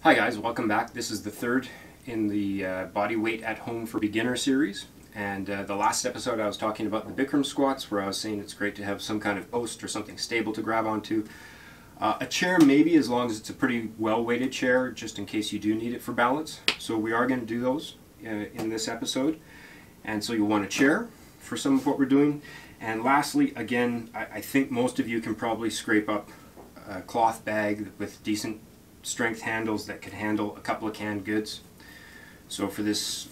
Hi guys, welcome back. This is the third in the Body Weight at Home for Beginner series. And the last episode I was talking about the Bikram squats, where I was saying it's great to have some kind of post or something stable to grab onto. A chair maybe, as long as it's a pretty well weighted chair, just in case you do need it for balance. So we are going to do those in this episode. And so you'll want a chair for some of what we're doing. And lastly, again, I think most of you can probably scrape up a cloth bag with decent strength handles that could handle a couple of canned goods. So for this,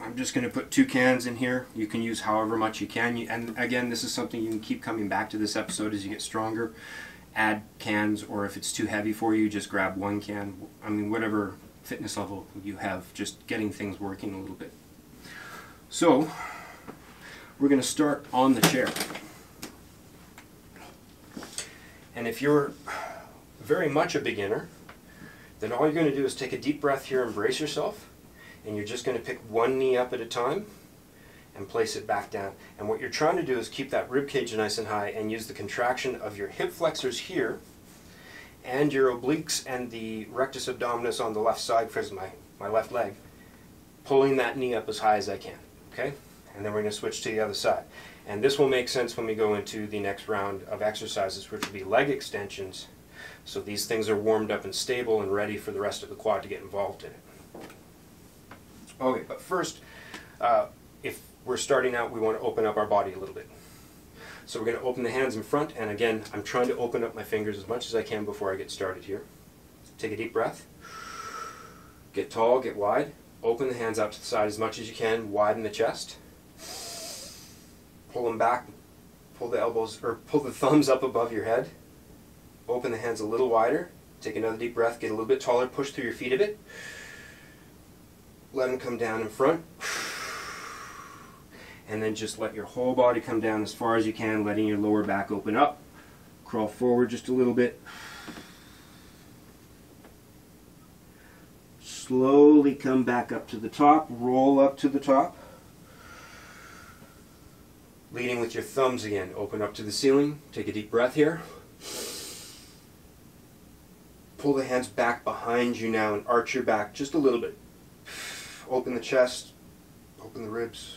I'm just going to put 2 cans in here. You can use however much you can. And again, this is something you can keep coming back to this episode as you get stronger. Add cans, or if it's too heavy for you, just grab 1 can. I mean, whatever fitness level you have, just getting things working a little bit. So we're going to start on the chair. And if you're very much a beginner, then all you're going to do is take a deep breath here and brace yourself, and you're just going to pick 1 knee up at a time and place it back down. And what you're trying to do is keep that rib cage nice and high and use the contraction of your hip flexors here and your obliques and the rectus abdominis on the left side, because my left leg, pulling that knee up as high as I can. Okay? And then we're going to switch to the other side. And this will make sense when we go into the next round of exercises, which will be leg extensions. So these things are warmed up and stable and ready for the rest of the quad to get involved in it. Okay, but first, if we're starting out, we want to open up our body a little bit. So we're going to open the hands in front, and again, I'm trying to open up my fingers as much as I can before I get started here. Take a deep breath. Get tall, get wide. Open the hands out to the side as much as you can. Widen the chest. Pull them back. Pull the elbows, or pull the thumbs up above your head. Open the hands a little wider. Take another deep breath. Get a little bit taller. Push through your feet a bit. Let them come down in front. And then just let your whole body come down as far as you can, letting your lower back open up. Crawl forward just a little bit. Slowly come back up to the top. Roll up to the top. Leading with your thumbs again. Open up to the ceiling. Take a deep breath here. Pull the hands back behind you now and arch your back just a little bit. Open the chest, open the ribs.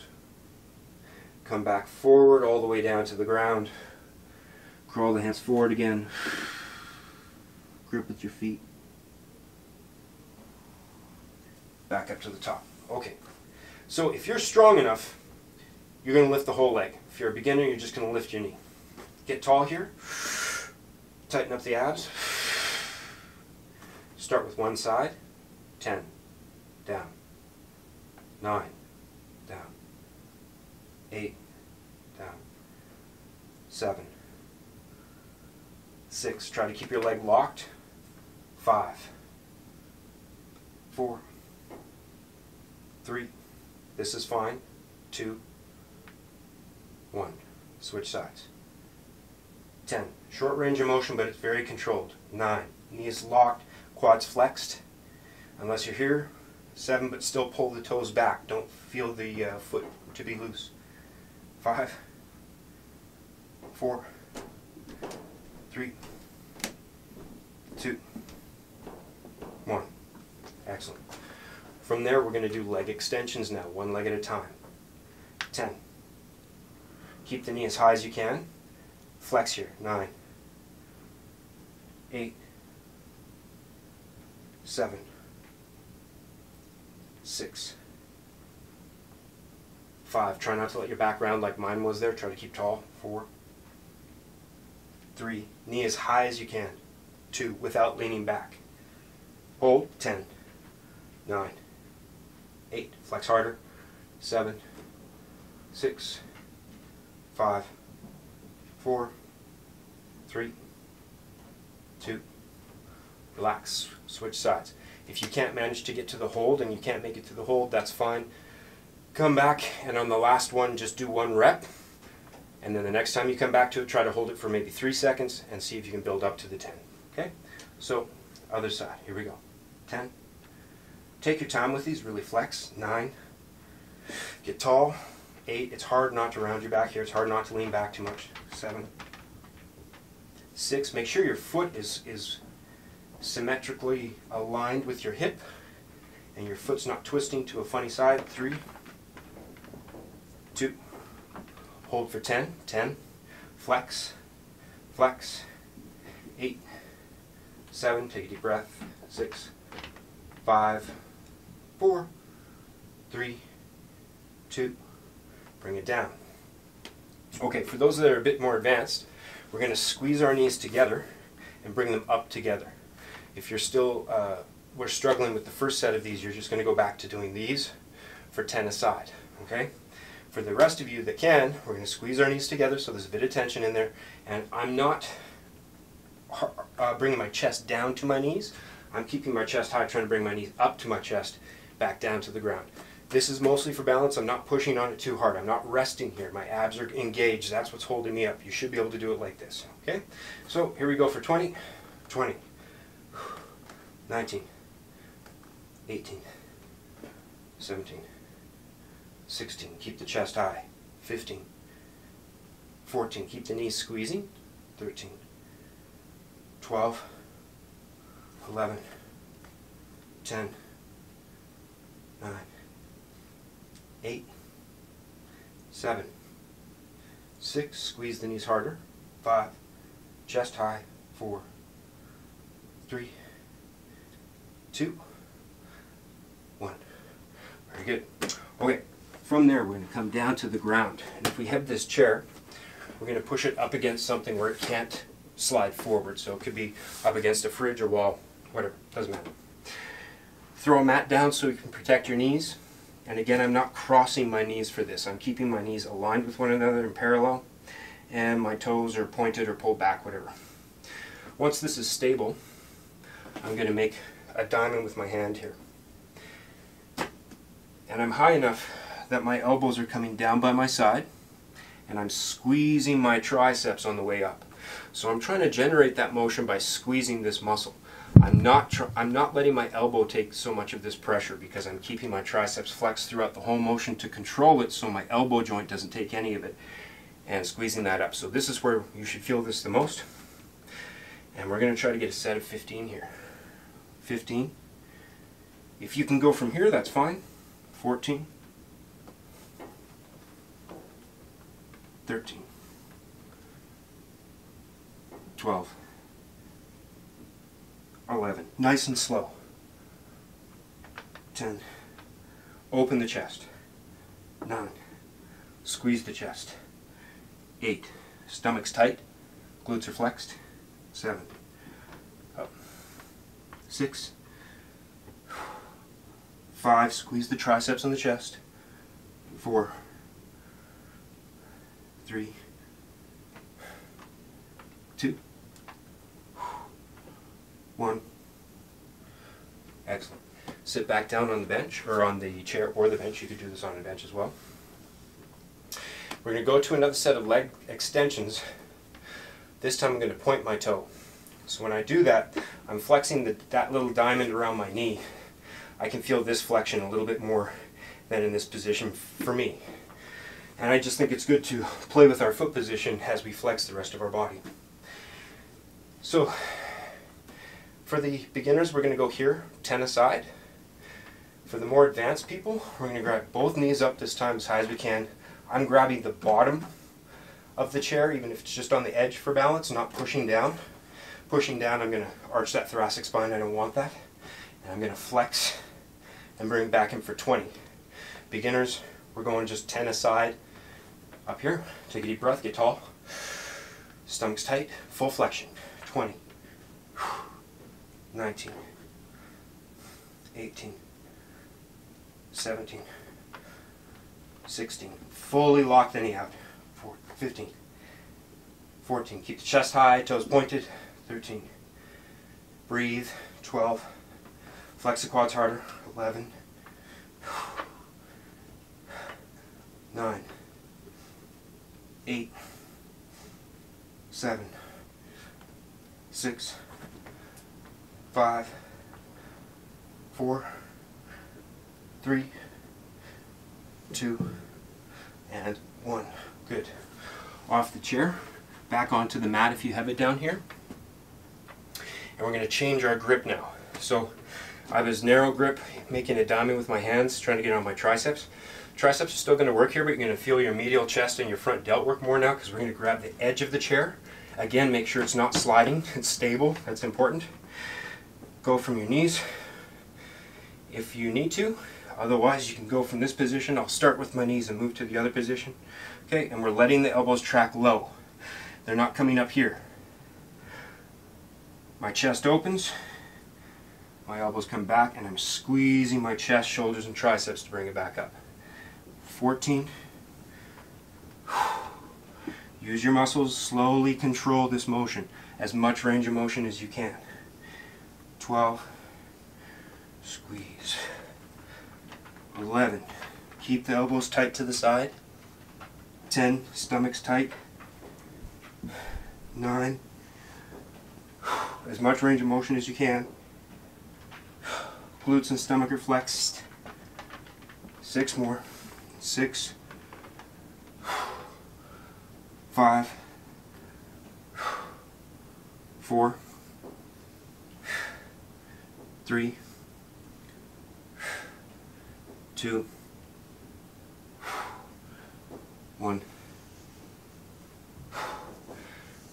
Come back forward all the way down to the ground. Crawl the hands forward again. Grip with your feet. Back up to the top. Okay. So if you're strong enough, you're going to lift the whole leg. If you're a beginner, you're just going to lift your knee. Get tall here. Tighten up the abs. Start with one side. 10. Down. 9. Down. 8. Down. 7. 6. Try to keep your leg locked. 5. 4. 3. This is fine. 2. 1. Switch sides. 10. Short range of motion, but it's very controlled. 9. Knees locked. Quads flexed, unless you're here. 7, but still pull the toes back. Don't feel the foot to be loose. 5, 4, 3, 2, 1. Excellent. From there, we're going to do leg extensions now, 1 leg at a time. 10. Keep the knee as high as you can. Flex here. 9, 8, 7, 6, 5. Try not to let your back round like mine was there. Try to keep tall. 4, 3. Knee as high as you can. 2. Without leaning back. Hold. 10, 9, 8. Flex harder. 7, 6, 5, 4, 3, 2. Relax. Switch sides. If you can't manage to get to the hold and you can't make it to the hold, that's fine. Come back, and on the last one, just do 1 rep. And then the next time you come back to it, try to hold it for maybe 3 seconds and see if you can build up to the 10. Okay? So, other side. Here we go. 10. Take your time with these. Really flex. 9. Get tall. 8. It's hard not to round your back here. It's hard not to lean back too much. 7. 6. Make sure your foot is symmetrically aligned with your hip, and your foot's not twisting to a funny side. 3, 2, hold for 10, 10, flex, flex, 8, 7, take a deep breath, 6, 5, 4, 3, 2, bring it down. Okay, for those that are a bit more advanced, we're going to squeeze our knees together and bring them up together. If you're still we're struggling with the first set of these, you're just going to go back to doing these for 10 aside. Okay? For the rest of you that can, we're going to squeeze our knees together so there's a bit of tension in there, and I'm not bringing my chest down to my knees. I'm keeping my chest high, trying to bring my knees up to my chest, back down to the ground. This is mostly for balance. I'm not pushing on it too hard. I'm not resting here. My abs are engaged. That's what's holding me up. You should be able to do it like this. Okay? So here we go for 20, 20, 19, 18, 17, 16, keep the chest high, 15, 14, keep the knees squeezing, 13, 12, 11, 10, 9, 8, 7, 6, squeeze the knees harder, 5, chest high, 4, 3, 2, 1. Very good. Okay, from there we're going to come down to the ground. And if we have this chair, we're going to push it up against something where it can't slide forward. So it could be up against a fridge or wall, whatever, doesn't matter. Throw a mat down so you can protect your knees. And again, I'm not crossing my knees for this. I'm keeping my knees aligned with one another in parallel, and my toes are pointed or pulled back, whatever. Once this is stable, I'm going to make a diamond with my hand here. And I'm high enough that my elbows are coming down by my side, and I'm squeezing my triceps on the way up. So I'm trying to generate that motion by squeezing this muscle. I'm not letting my elbow take so much of this pressure because I'm keeping my triceps flexed throughout the whole motion to control it so my elbow joint doesn't take any of it, and squeezing that up. So this is where you should feel this the most. And we're going to try to get a set of 15 here. 15. If you can go from here, that's fine. 14. 13. 12. 11. Nice and slow. 10. Open the chest. 9. Squeeze the chest. 8. Stomach's tight. Glutes are flexed. 7. Up. 6. 5. Squeeze the triceps on the chest. 4. 3. 2. 1. Excellent. Sit back down on the bench, or on the chair or the bench. You could do this on a bench as well. We're going to go to another set of leg extensions. This time I'm going to point my toe. So when I do that, I'm flexing that little diamond around my knee. I can feel this flexion a little bit more than in this position for me. And I just think it's good to play with our foot position as we flex the rest of our body. So for the beginners, we're going to go here, 10 aside. For the more advanced people, we're going to grab both knees up this time as high as we can. I'm grabbing the bottom of the chair, even if it's just on the edge for balance, not pushing down. Pushing down, I'm going to arch that thoracic spine. I don't want that. And I'm going to flex and bring it back in for 20. Beginners, we're going just 10 aside. Up here, take a deep breath, get tall. Stomach's tight, full flexion. 20. 19. 18. 17. 16. Fully lock the knee out. 15. 14. Keep the chest high, toes pointed. 13. Breathe. 12. Flex the quads harder. 11. 9. 8. 7. 6. 5. 4. 3. 2. And 1. Good. Off the chair, back onto the mat if you have it down here. And we're going to change our grip now. So I have this narrow grip, making a diamond with my hands, trying to get on my triceps. Triceps are still going to work here, but you're going to feel your medial chest and your front delt work more now because we're going to grab the edge of the chair. Again, make sure it's not sliding, it's stable, that's important. Go from your knees if you need to. Otherwise, you can go from this position. I'll start with my knees and move to the other position. Okay, and we're letting the elbows track low. They're not coming up here. My chest opens, my elbows come back, and I'm squeezing my chest, shoulders, and triceps to bring it back up. 14. Use your muscles, slowly control this motion. As much range of motion as you can. 12. Squeeze. 11. Keep the elbows tight to the side. 10. Stomach's tight. 9. As much range of motion as you can. Glutes and stomach are flexed. 6 more. 6. 5, 4, 3, 2, 1.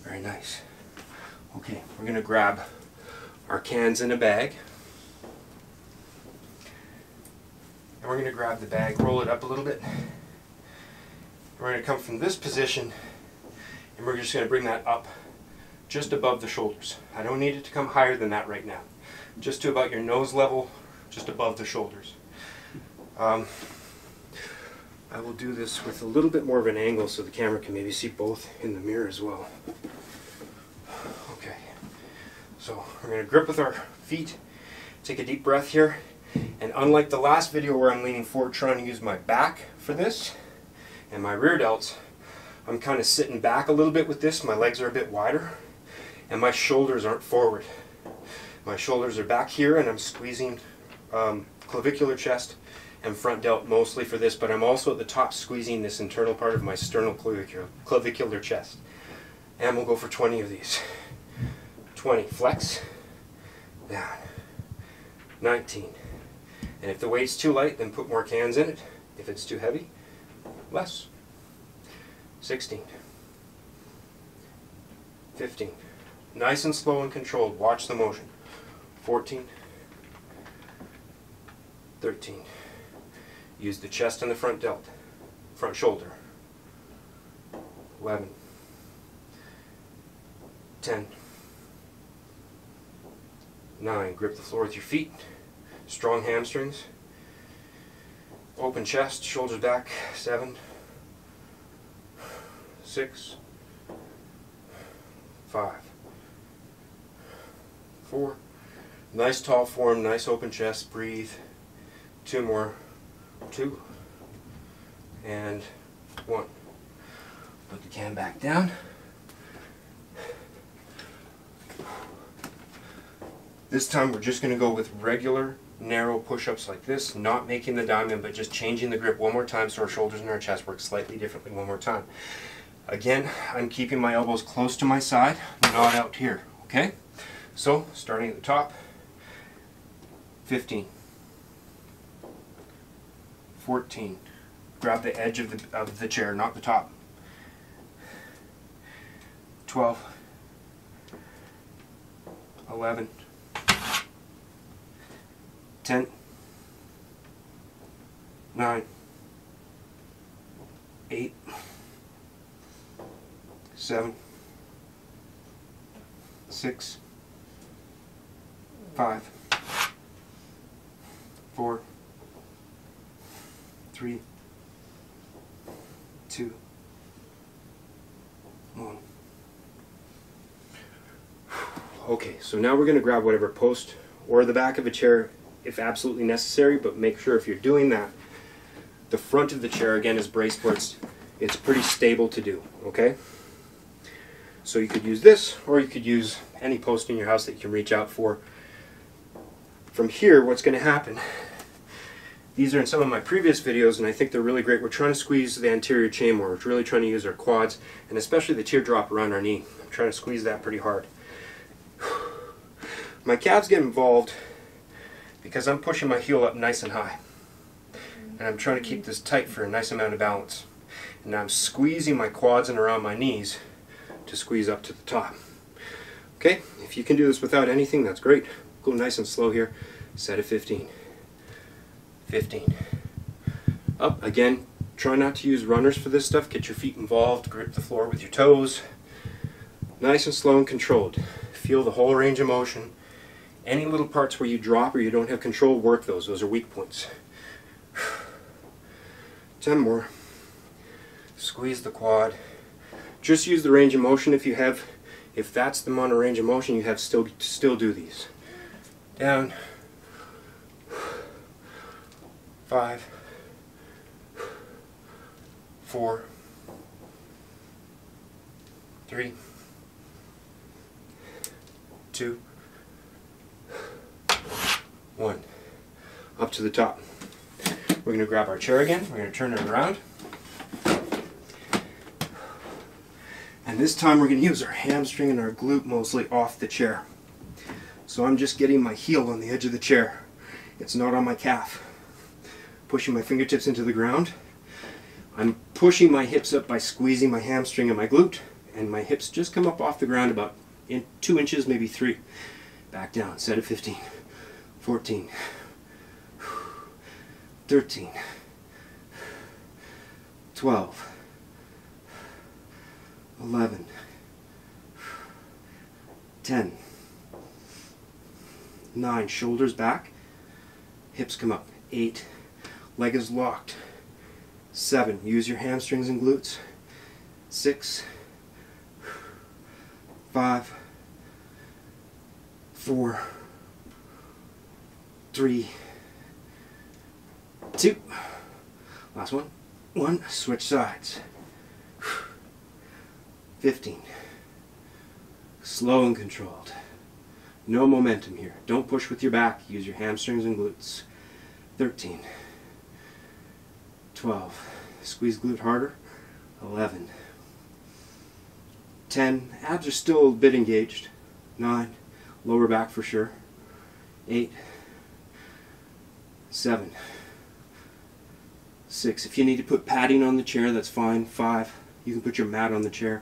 Very nice. Okay, we're going to grab our cans in a bag. And we're going to grab the bag, roll it up a little bit. We're going to come from this position, and we're just going to bring that up just above the shoulders. I don't need it to come higher than that right now. Just to about your nose level, just above the shoulders. I will do this with a little bit more of an angle so the camera can maybe see both in the mirror as well. Okay, so we're going to grip with our feet, take a deep breath here, and unlike the last video where I'm leaning forward trying to use my back for this, and my rear delts, I'm kind of sitting back a little bit with this. My legs are a bit wider, and my shoulders aren't forward. My shoulders are back here, and I'm squeezing clavicular chest and front delt mostly for this, but I'm also at the top squeezing this internal part of my sternoclavicular chest. And we'll go for 20 of these. 20, flex, down. 19. And if the weight's too light, then put more cans in it. If it's too heavy, less. 16. 15. Nice and slow and controlled. Watch the motion. 14. 13. Use the chest and the front delt. Front shoulder. 11. 10. 9. Grip the floor with your feet. Strong hamstrings. Open chest, shoulders back. 7. 6. 5. 4. Nice tall form, nice open chest. Breathe. 2 more. 2. And 1. Put the can back down. This time we're just going to go with regular, narrow push-ups like this, not making the diamond, but just changing the grip one more time so our shoulders and our chest work slightly differently one more time. Again, I'm keeping my elbows close to my side, not out here, okay? So, starting at the top, 15, 14, grab the edge of the chair, not the top, 12, 11, 10, 9, 8, 7, 6, 5, 4, 3, 2, 1. Okay, so now we're going to grab whatever post or the back of a chair if absolutely necessary, but make sure if you're doing that, the front of the chair again is braced where it's pretty stable to do, okay? So you could use this, or you could use any post in your house that you can reach out for. From here, what's going to happen, these are in some of my previous videos, and I think they're really great. We're trying to squeeze the anterior chain more. We're really trying to use our quads, and especially the teardrop around our knee. I'm trying to squeeze that pretty hard. My calves get involved because I'm pushing my heel up nice and high. And I'm trying to keep this tight for a nice amount of balance. And I'm squeezing my quads and around my knees to squeeze up to the top. Okay, if you can do this without anything, that's great. Go nice and slow here. Set at 15. 15. Up again. Try not to use runners for this stuff. Get your feet involved. Grip the floor with your toes. Nice and slow and controlled. Feel the whole range of motion. Any little parts where you drop or you don't have control, work those. Those are weak points. 10 more. Squeeze the quad. Just use the range of motion if you have. If that's the amount of range of motion you have, still do these. Down. 5. 4. 3. 2. 1. Up to the top. We're going to grab our chair again. We're going to turn it around. And this time we're going to use our hamstring and our glute mostly off the chair. So I'm just getting my heel on the edge of the chair. It's not on my calf. Pushing my fingertips into the ground. I'm pushing my hips up by squeezing my hamstring and my glute. And my hips just come up off the ground about 2 inches, maybe 3. Back down. Set at 15. 14. 13. 12. 11, 10, 9, shoulders back, hips come up, 8, leg is locked, 7, use your hamstrings and glutes, 6, 5, 4, 3, 2, last one, 1, switch sides. 15. Slow and controlled. No momentum here. Don't push with your back. Use your hamstrings and glutes. 13. 12. Squeeze glute harder. 11. 10. Abs are still a bit engaged. 9. Lower back for sure. 8. 7. 6. If you need to put padding on the chair, that's fine. 5. You can put your mat on the chair.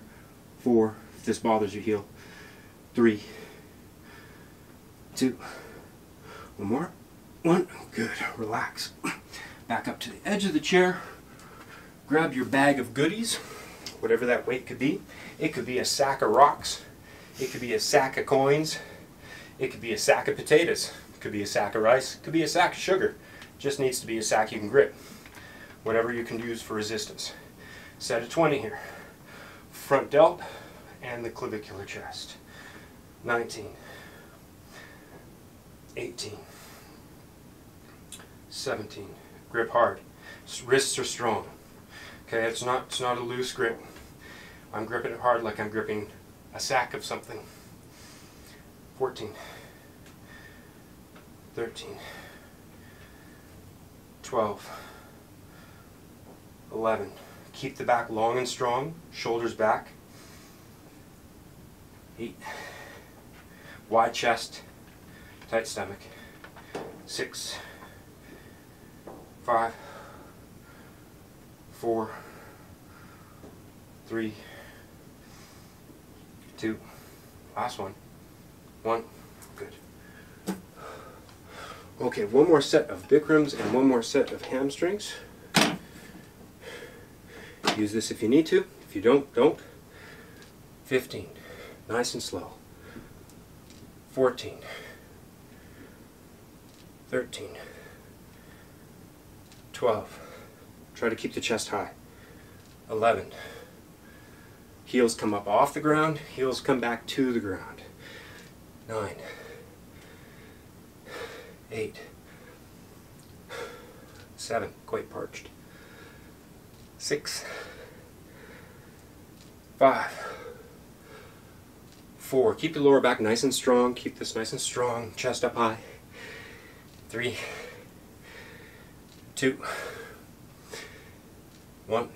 4, if this bothers your heel. 3, 2, 1 more. 1, good, relax. Back up to the edge of the chair. Grab your bag of goodies, whatever that weight could be. It could be a sack of rocks. It could be a sack of coins. It could be a sack of potatoes. It could be a sack of rice. It could be a sack of sugar. It just needs to be a sack you can grip. Whatever you can use for resistance. Set of 20 here. Front delt and the clavicular chest. 19, 18, 17. Grip hard. Wrists are strong. Okay, it's not a loose grip. I'm gripping it hard like I'm gripping a sack of something. 14, 13, 12, 11. Keep the back long and strong, shoulders back. 8. Wide chest, tight stomach. 6. 5. 4. 3. 2. Last one. 1. Good. Okay, one more set of Bikrams and one more set of hamstrings. Use this if you need to. If you don't, don't. 15. Nice and slow. 14. 13. 12. Try to keep the chest high. 11. Heels come up off the ground. Heels come back to the ground. 9. 8. 7. Quite parched. 6. 5. 4. Keep your lower back nice and strong. Keep this nice and strong. Chest up high. 3. 2. 1.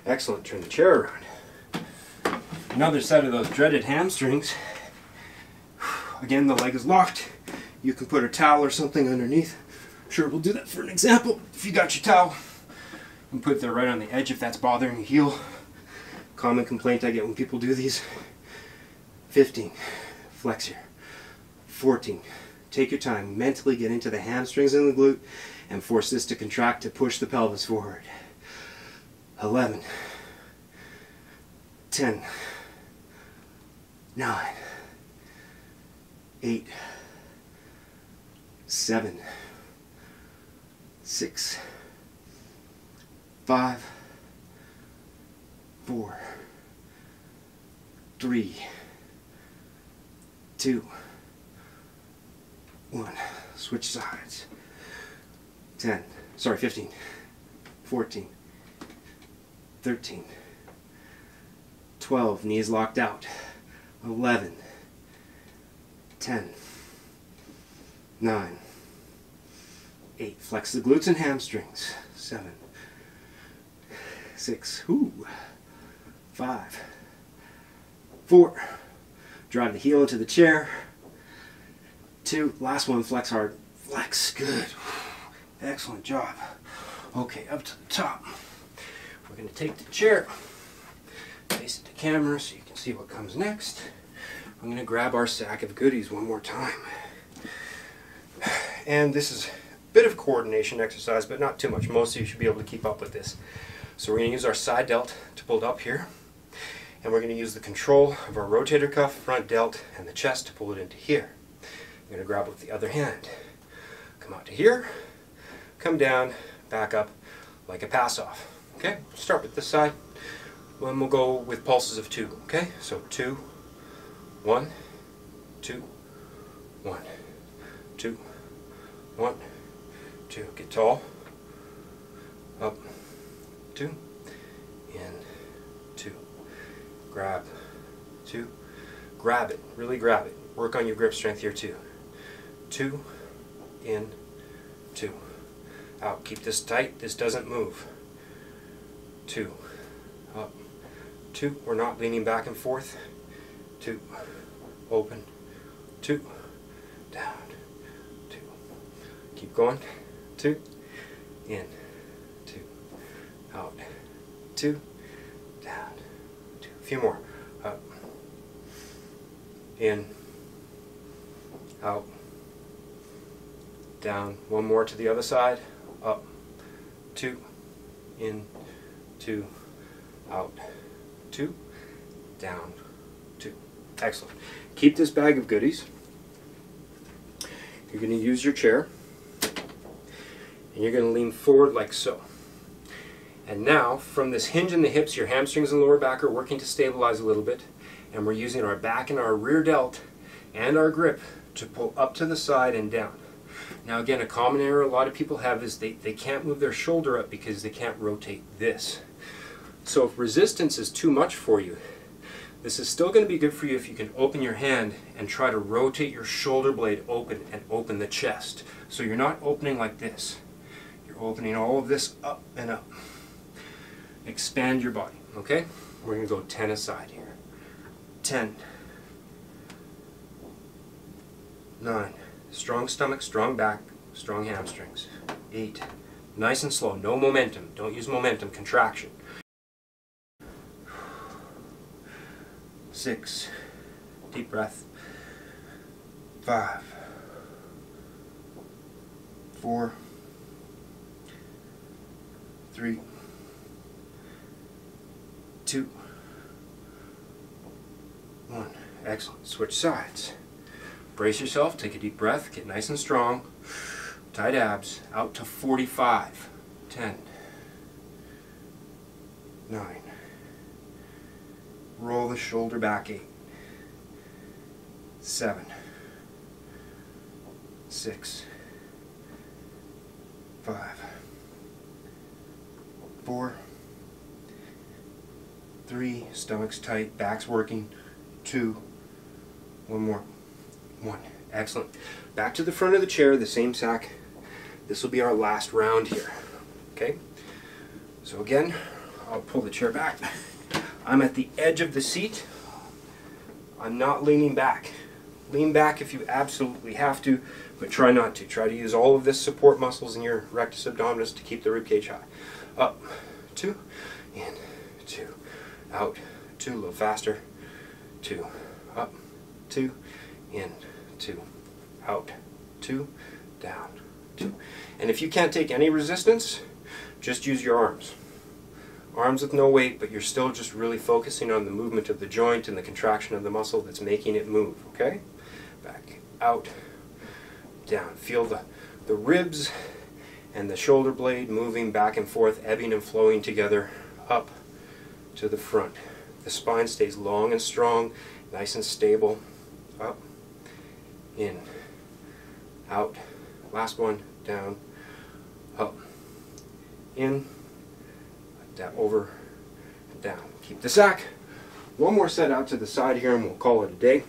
Excellent. Turn the chair around. Another set of those dreaded hamstrings. Again, the leg is locked. You can put a towel or something underneath. Sure, we'll do that for an example. If you got your towel, you can put it there right on the edge if that's bothering your heel. Common complaint I get when people do these. 15, flex here. 14, take your time. Mentally get into the hamstrings and the glute and force this to contract to push the pelvis forward. 11, 10, 9, 8, 7, 6, 5, 4, 3, 2, 1. Switch sides. 15, 14, 13, 12, knees locked out. 11, 10, 9, 8, flex the glutes and hamstrings. 7, 6, 5, 4, drive the heel into the chair. 2, last one, flex hard. Flex, good. Excellent job. Okay, up to the top. We're going to take the chair, face it to camera so you can see what comes next. I'm going to grab our sack of goodies one more time. And this is a bit of coordination exercise, but not too much. Most of you should be able to keep up with this. So we're going to use our side delt to pull it up here. And we're going to use the control of our rotator cuff, front delt, and the chest to pull it into here. I'm going to grab it with the other hand. Come out to here, come down, back up like a pass off. Okay, start with this side. Then we'll go with pulses of 2. Okay, so 2, 1, 2, 1, 2, 1, 2. Get tall. Up, 2, in, 2. Grab, 2. Grab it, really grab it. Work on your grip strength here too. 2, in, 2. Out. Keep this tight. This doesn't move. 2. Up. 2. We're not leaning back and forth. 2. Open. 2. Down. 2. Keep going. 2. In. 2. Out. 2. Down. 2. A few more. Up. In. Out. Down. One more to the other side. Up. 2. In. 2. Out. 2. Down. 2. Excellent. Keep this bag of goodies. You're going to use your chair. And you're going to lean forward like so. And now, from this hinge in the hips, your hamstrings and lower back are working to stabilize a little bit. And we're using our back and our rear delt and our grip to pull up to the side and down. Now again, a common error a lot of people have is they can't move their shoulder up because they can't rotate this. So if resistance is too much for you, this is still going to be good for you if you can open your hand and try to rotate your shoulder blade open and open the chest. So you're not opening like this. You're opening all of this up and up. Expand your body, okay? We're going to go 10 aside here. 10. 9. Strong stomach, strong back, strong hamstrings. 8. Nice and slow, no momentum. Don't use momentum, contraction. 6. Deep breath. 5. 4. 3. 2. 1. Excellent. Switch sides. Brace yourself, take a deep breath, get nice and strong. Tight abs, out to 45. 10. 9. Roll the shoulder back. 8. 7. 6. 5. 4. 3. Stomach's tight, back's working. 2. One more. 1. Excellent. Back to the front of the chair, the same sack. This will be our last round here. Okay? So again, I'll pull the chair back. I'm at the edge of the seat. I'm not leaning back. Lean back if you absolutely have to, but try not to. Try to use all of this support muscles in your rectus abdominis to keep the ribcage high. Up, 2, in, 2, out, 2, a little faster, 2, up, 2, in, 2, out, 2, down, 2. And if you can't take any resistance, just use your arms. Arms with no weight, but you're still just really focusing on the movement of the joint and the contraction of the muscle that's making it move, okay? Back, out, down. Feel the ribs and the shoulder blade moving back and forth, ebbing and flowing together, up to the front. The spine stays long and strong, nice and stable. Up, in, out. Last one, down, up, in, down, over, and down. Keep the sack. One more set out to the side here and we'll call it a day.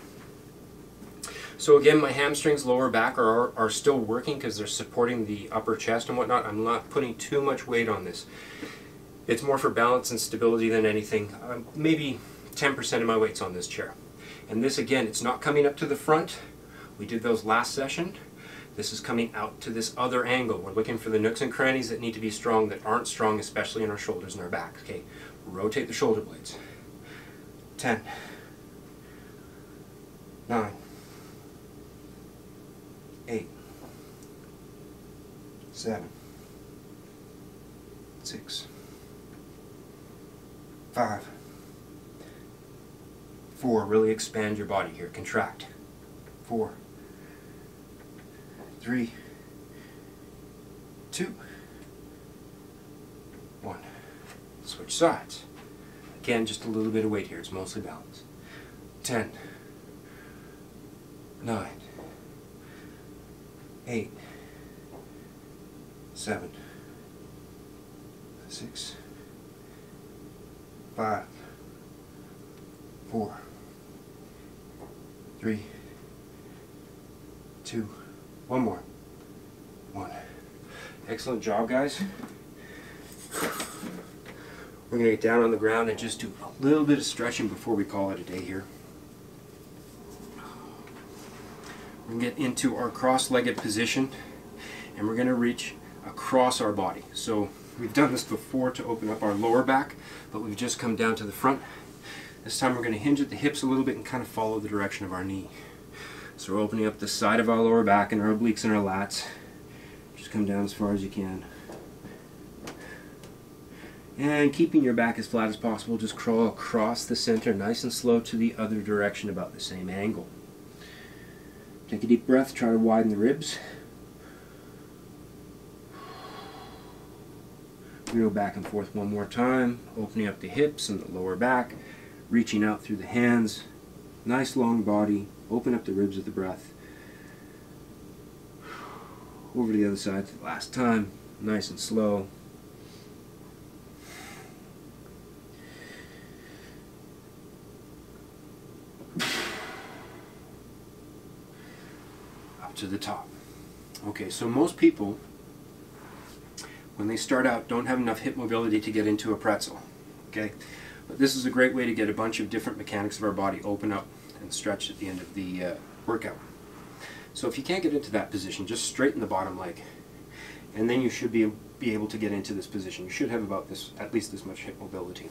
So again, my hamstrings, lower back are still working because they're supporting the upper chest and whatnot. I'm not putting too much weight on this. It's more for balance and stability than anything. Maybe 10% of my weight's on this chair. And this again, it's not coming up to the front. We did those last session. This is coming out to this other angle. We're looking for the nooks and crannies that need to be strong that aren't strong, especially in our shoulders and our back. Okay, rotate the shoulder blades. 10, 9, 8, 7, 6, 5, 4. Really expand your body here. Contract. 4, 3, 2, 1. Switch sides. Again, just a little bit of weight here. It's mostly balance. 10, 9, 8, 7, 6, 5, 4, 3, 2, one more. 1. Excellent job, guys. We're going to get down on the ground and just do a little bit of stretching before we call it a day here. We're going to get into our cross-legged position and we're going to reach across our body. So we've done this before to open up our lower back, but we've just come down to the front. This time we're going to hinge at the hips a little bit and kind of follow the direction of our knee. So we're opening up the side of our lower back and our obliques and our lats. Just come down as far as you can. And keeping your back as flat as possible, just crawl across the center nice and slow to the other direction about the same angle. Take a deep breath, try to widen the ribs. We go back and forth one more time, opening up the hips and the lower back, reaching out through the hands. Nice long body, open up the ribs with the breath. Over to the other side for the last time, nice and slow. Up to the top. Okay, so most people, when they start out, don't have enough hip mobility to get into a pretzel. Okay, but this is a great way to get a bunch of different mechanics of our body open up and stretch at the end of the workout. So if you can't get into that position, just straighten the bottom leg, and then you should be able to get into this position. You should have about this, at least this much hip mobility.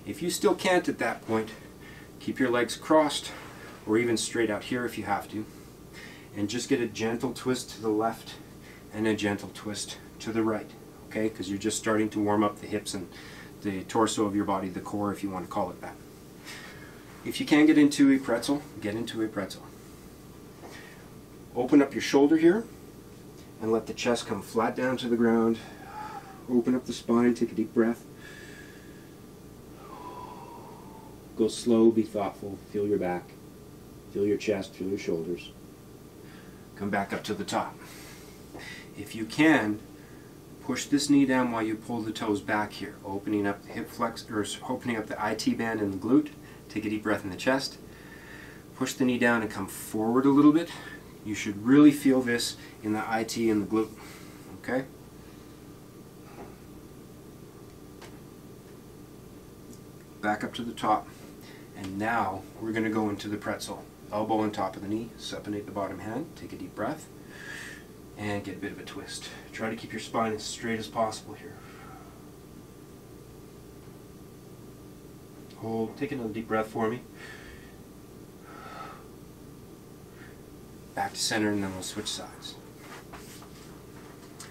If you still can't at that point, keep your legs crossed, or even straight out here if you have to, and just get a gentle twist to the left and a gentle twist to the right. Okay, because you're just starting to warm up the hips and the torso of your body, the core if you want to call it that. If you can get into a pretzel, get into a pretzel. Open up your shoulder here and let the chest come flat down to the ground. Open up the spine, take a deep breath. Go slow, be thoughtful, feel your back, feel your chest, feel your shoulders. Come back up to the top. If you can, push this knee down while you pull the toes back here, opening up the hip flex, or opening up the IT band and the glute. Take a deep breath in the chest. Push the knee down and come forward a little bit. You should really feel this in the IT and the glute. Okay? Back up to the top. And now we're going to go into the pretzel. elbow on top of the knee, supinate the bottom hand, take a deep breath, and get a bit of a twist. Try to keep your spine as straight as possible here. Hold, take another deep breath for me. Back to center, and then we'll switch sides.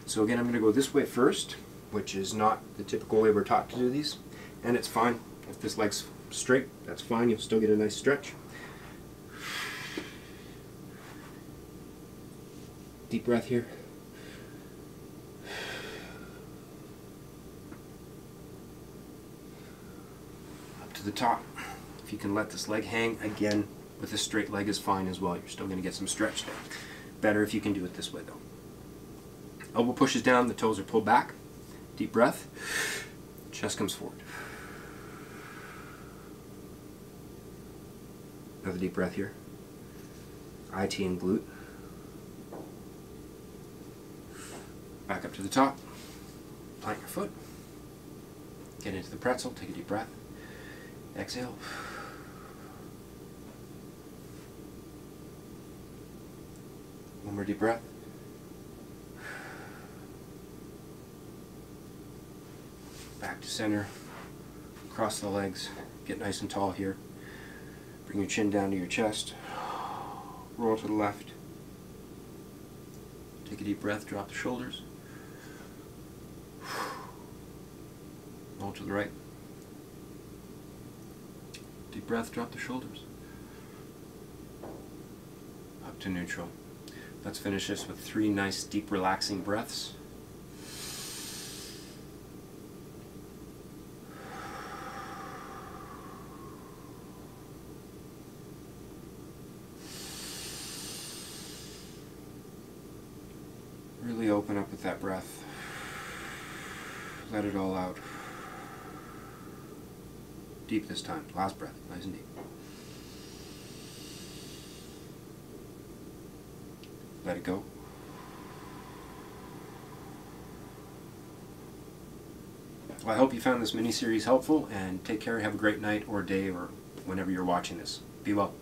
So again, I'm going to go this way first, which is not the typical way we're taught to do these, and it's fine. If this leg's straight, that's fine. You'll still get a nice stretch. Deep breath here. Up to the top. If you can let this leg hang, again, with a straight leg is fine as well. You're still going to get some stretch there. Better if you can do it this way though. Elbow pushes down, the toes are pulled back. Deep breath. Chest comes forward. Another deep breath here. IT and glute. Back up to the top. Plant your foot. Get into the pretzel. Take a deep breath. Exhale. One more deep breath. Back to center. Cross the legs. Get nice and tall here. Bring your chin down to your chest. Roll to the left. Take a deep breath. Drop the shoulders. Roll to the right. Deep breath. Drop the shoulders. Up to neutral. Let's finish this with 3 nice, deep, relaxing breaths. Really open up with that breath. Let it all out. Deep this time. Last breath. Nice and deep. Let it go. Well, I hope you found this mini-series helpful, and take care. Have a great night or day or whenever you're watching this. Be well.